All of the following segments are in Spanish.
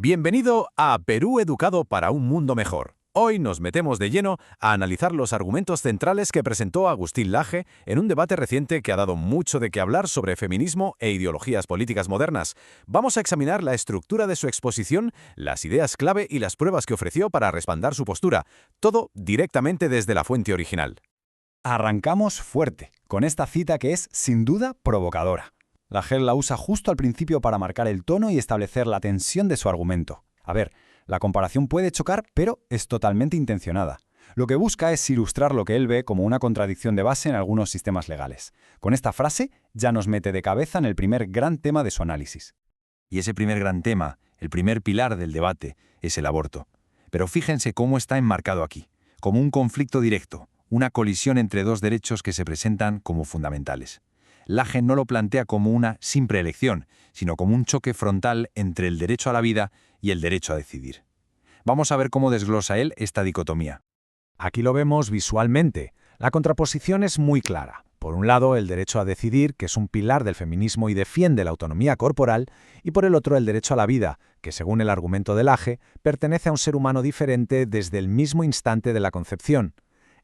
Bienvenido a Perú Educado para un Mundo Mejor. Hoy nos metemos de lleno a analizar los argumentos centrales que presentó Agustín Laje en un debate reciente que ha dado mucho de qué hablar sobre feminismo e ideologías políticas modernas. Vamos a examinar la estructura de su exposición, las ideas clave y las pruebas que ofreció para respaldar su postura, todo directamente desde la fuente original. Arrancamos fuerte, con esta cita que es, sin duda, provocadora. Laje la usa justo al principio para marcar el tono y establecer la tensión de su argumento. A ver, la comparación puede chocar, pero es totalmente intencionada. Lo que busca es ilustrar lo que él ve como una contradicción de base en algunos sistemas legales. Con esta frase ya nos mete de cabeza en el primer gran tema de su análisis. Y ese primer gran tema, el primer pilar del debate, es el aborto. Pero fíjense cómo está enmarcado aquí, como un conflicto directo, una colisión entre dos derechos que se presentan como fundamentales. Laje no lo plantea como una simple elección, sino como un choque frontal entre el derecho a la vida y el derecho a decidir. Vamos a ver cómo desglosa él esta dicotomía. Aquí lo vemos visualmente. La contraposición es muy clara. Por un lado, el derecho a decidir, que es un pilar del feminismo y defiende la autonomía corporal, y por el otro, el derecho a la vida, que según el argumento de Laje, pertenece a un ser humano diferente desde el mismo instante de la concepción.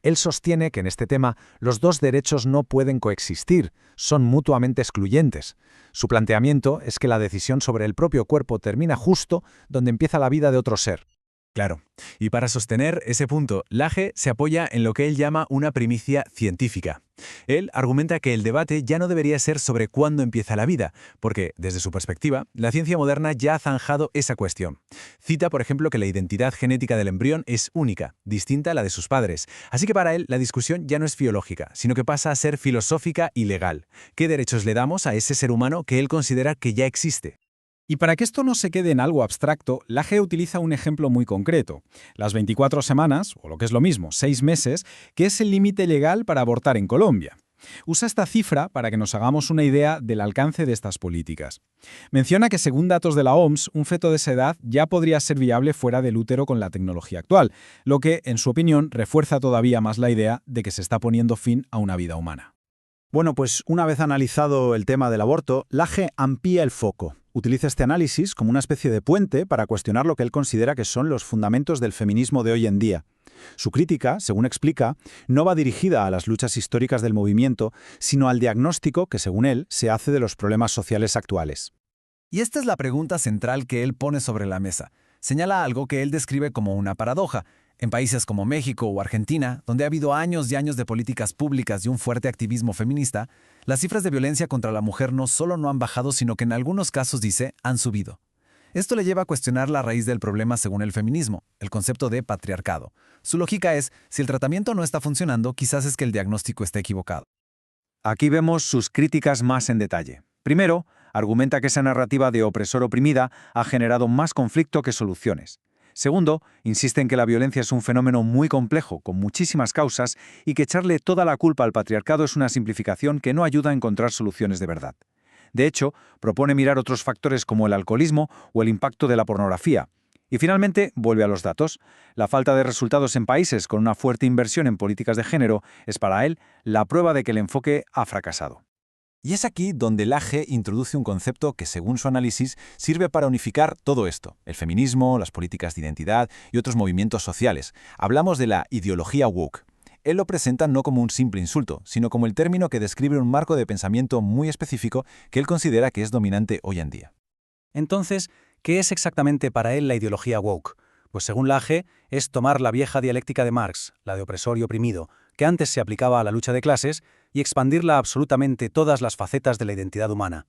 Él sostiene que en este tema los dos derechos no pueden coexistir, son mutuamente excluyentes. Su planteamiento es que la decisión sobre el propio cuerpo termina justo donde empieza la vida de otro ser. Claro, y para sostener ese punto, Laje se apoya en lo que él llama una primicia científica. Él argumenta que el debate ya no debería ser sobre cuándo empieza la vida, porque, desde su perspectiva, la ciencia moderna ya ha zanjado esa cuestión. Cita, por ejemplo, que la identidad genética del embrión es única, distinta a la de sus padres. Así que para él, la discusión ya no es biológica, sino que pasa a ser filosófica y legal. ¿Qué derechos le damos a ese ser humano que él considera que ya existe? Y para que esto no se quede en algo abstracto, Laje utiliza un ejemplo muy concreto. Las 24 semanas, o lo que es lo mismo, 6 meses, que es el límite legal para abortar en Colombia. Usa esta cifra para que nos hagamos una idea del alcance de estas políticas. Menciona que según datos de la OMS, un feto de esa edad ya podría ser viable fuera del útero con la tecnología actual, lo que, en su opinión, refuerza todavía más la idea de que se está poniendo fin a una vida humana. Bueno, pues una vez analizado el tema del aborto, Laje amplía el foco. Utiliza este análisis como una especie de puente para cuestionar lo que él considera que son los fundamentos del feminismo de hoy en día. Su crítica, según explica, no va dirigida a las luchas históricas del movimiento, sino al diagnóstico que, según él, se hace de los problemas sociales actuales. Y esta es la pregunta central que él pone sobre la mesa. Señala algo que él describe como una paradoja. En países como México o Argentina, donde ha habido años y años de políticas públicas y un fuerte activismo feminista, las cifras de violencia contra la mujer no solo no han bajado, sino que en algunos casos, dice, han subido. Esto le lleva a cuestionar la raíz del problema según el feminismo, el concepto de patriarcado. Su lógica es, si el tratamiento no está funcionando, quizás es que el diagnóstico esté equivocado. Aquí vemos sus críticas más en detalle. Primero, argumenta que esa narrativa de opresor-oprimida ha generado más conflicto que soluciones. Segundo, insiste en que la violencia es un fenómeno muy complejo, con muchísimas causas, y que echarle toda la culpa al patriarcado es una simplificación que no ayuda a encontrar soluciones de verdad. De hecho, propone mirar otros factores como el alcoholismo o el impacto de la pornografía. Y finalmente, vuelve a los datos. La falta de resultados en países con una fuerte inversión en políticas de género es para él la prueba de que el enfoque ha fracasado. Y es aquí donde Laje introduce un concepto que, según su análisis, sirve para unificar todo esto, el feminismo, las políticas de identidad y otros movimientos sociales. Hablamos de la ideología woke. Él lo presenta no como un simple insulto, sino como el término que describe un marco de pensamiento muy específico que él considera que es dominante hoy en día. Entonces, ¿qué es exactamente para él la ideología woke? Pues según Laje, es tomar la vieja dialéctica de Marx, la de opresor y oprimido, que antes se aplicaba a la lucha de clases, y expandirla a absolutamente todas las facetas de la identidad humana.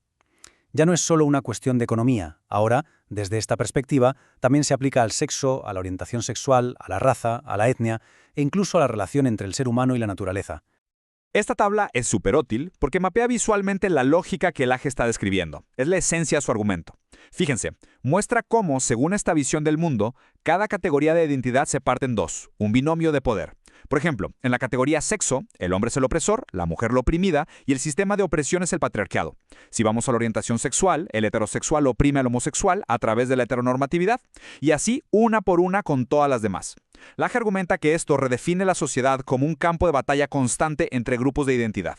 Ya no es solo una cuestión de economía. Ahora, desde esta perspectiva, también se aplica al sexo, a la orientación sexual, a la raza, a la etnia e incluso a la relación entre el ser humano y la naturaleza. Esta tabla es súper útil porque mapea visualmente la lógica que Laje está describiendo. Es la esencia de su argumento. Fíjense, muestra cómo, según esta visión del mundo, cada categoría de identidad se parte en dos, un binomio de poder. Por ejemplo, en la categoría sexo, el hombre es el opresor, la mujer la oprimida y el sistema de opresión es el patriarcado. Si vamos a la orientación sexual, el heterosexual oprime al homosexual a través de la heteronormatividad y así una por una con todas las demás. Laje argumenta que esto redefine la sociedad como un campo de batalla constante entre grupos de identidad.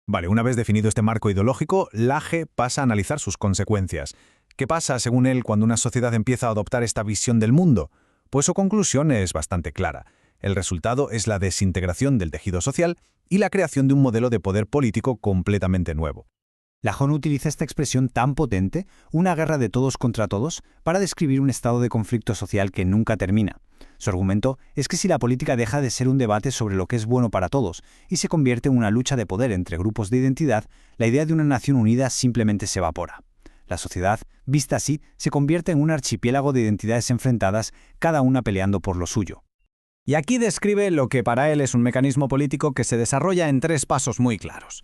Vale, una vez definido este marco ideológico, Laje pasa a analizar sus consecuencias. ¿Qué pasa, según él, cuando una sociedad empieza a adoptar esta visión del mundo? Pues su conclusión es bastante clara. El resultado es la desintegración del tejido social y la creación de un modelo de poder político completamente nuevo. Lajon utiliza esta expresión tan potente, una guerra de todos contra todos, para describir un estado de conflicto social que nunca termina. Su argumento es que si la política deja de ser un debate sobre lo que es bueno para todos y se convierte en una lucha de poder entre grupos de identidad, la idea de una nación unida simplemente se evapora. La sociedad, vista así, se convierte en un archipiélago de identidades enfrentadas, cada una peleando por lo suyo. Y aquí describe lo que para él es un mecanismo político que se desarrolla en 3 pasos muy claros.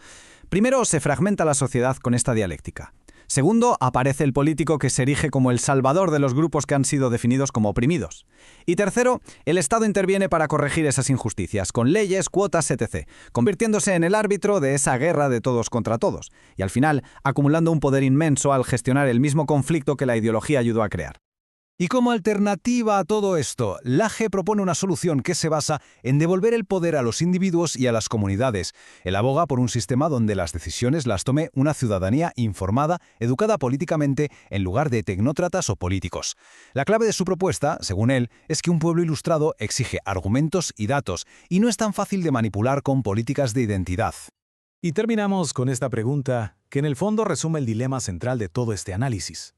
Primero, se fragmenta la sociedad con esta dialéctica. Segundo, aparece el político que se erige como el salvador de los grupos que han sido definidos como oprimidos. Y tercero, el Estado interviene para corregir esas injusticias, con leyes, cuotas, etc., convirtiéndose en el árbitro de esa guerra de todos contra todos, y al final acumulando un poder inmenso al gestionar el mismo conflicto que la ideología ayudó a crear. Y como alternativa a todo esto, Laje propone una solución que se basa en devolver el poder a los individuos y a las comunidades. Él aboga por un sistema donde las decisiones las tome una ciudadanía informada, educada políticamente, en lugar de tecnócratas o políticos. La clave de su propuesta, según él, es que un pueblo ilustrado exige argumentos y datos, y no es tan fácil de manipular con políticas de identidad. Y terminamos con esta pregunta, que en el fondo resume el dilema central de todo este análisis.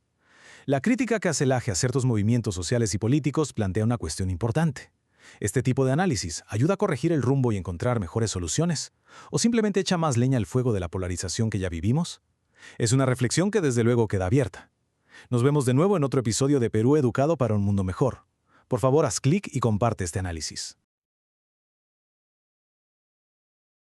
La crítica que hace Laje a ciertos movimientos sociales y políticos plantea una cuestión importante. ¿Este tipo de análisis ayuda a corregir el rumbo y encontrar mejores soluciones? ¿O simplemente echa más leña al fuego de la polarización que ya vivimos? Es una reflexión que desde luego queda abierta. Nos vemos de nuevo en otro episodio de Perú Educado para un Mundo Mejor. Por favor, haz clic y comparte este análisis.